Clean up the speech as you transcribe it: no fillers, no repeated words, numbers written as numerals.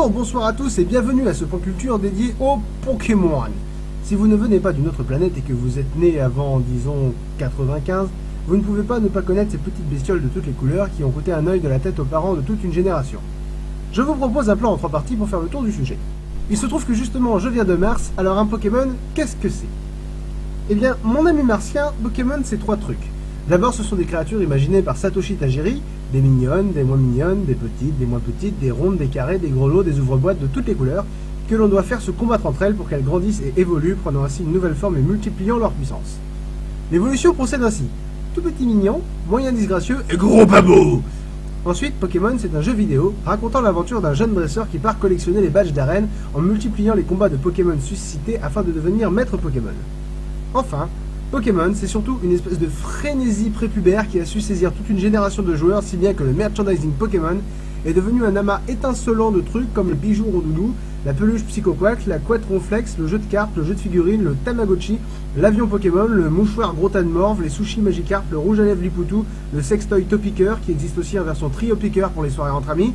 Bonjour, bonsoir à tous et bienvenue à ce point culture dédié au Pokémon. Si vous ne venez pas d'une autre planète et que vous êtes né avant, disons, 95, vous ne pouvez pas ne pas connaître ces petites bestioles de toutes les couleurs qui ont coûté un œil de la tête aux parents de toute une génération. Je vous propose un plan en 3 parties pour faire le tour du sujet. Il se trouve que justement je viens de Mars, alors un Pokémon, qu'est-ce que c'est? Eh bien, mon ami martien, Pokémon c'est 3 trucs. D'abord, ce sont des créatures imaginées par Satoshi Tajiri, des mignonnes, des moins mignonnes, des petites, des moins petites, des rondes, des carrés, des grelots, des ouvre-boîtes de toutes les couleurs, que l'on doit faire se combattre entre elles pour qu'elles grandissent et évoluent, prenant ainsi une nouvelle forme et multipliant leur puissance. L'évolution procède ainsi. Tout petit mignon, moyen disgracieux et gros pas beau. Ensuite, Pokémon c'est un jeu vidéo racontant l'aventure d'un jeune dresseur qui part collectionner les badges d'arène en multipliant les combats de Pokémon suscités afin de devenir maître Pokémon. Enfin, Pokémon, c'est surtout une espèce de frénésie prépubère qui a su saisir toute une génération de joueurs, si bien que le merchandising Pokémon est devenu un amas étincelant de trucs comme les bijoux rondoudou, la peluche Psychoquack, la couette Ronflex, le jeu de cartes, le jeu de figurines, le Tamagotchi, l'avion Pokémon, le mouchoir Grotanmorph, les sushis Magikarp, le rouge à lèvres Lipoutou, le sextoy Topiqueur qui existe aussi en version Trio Piqueur pour les soirées entre amis,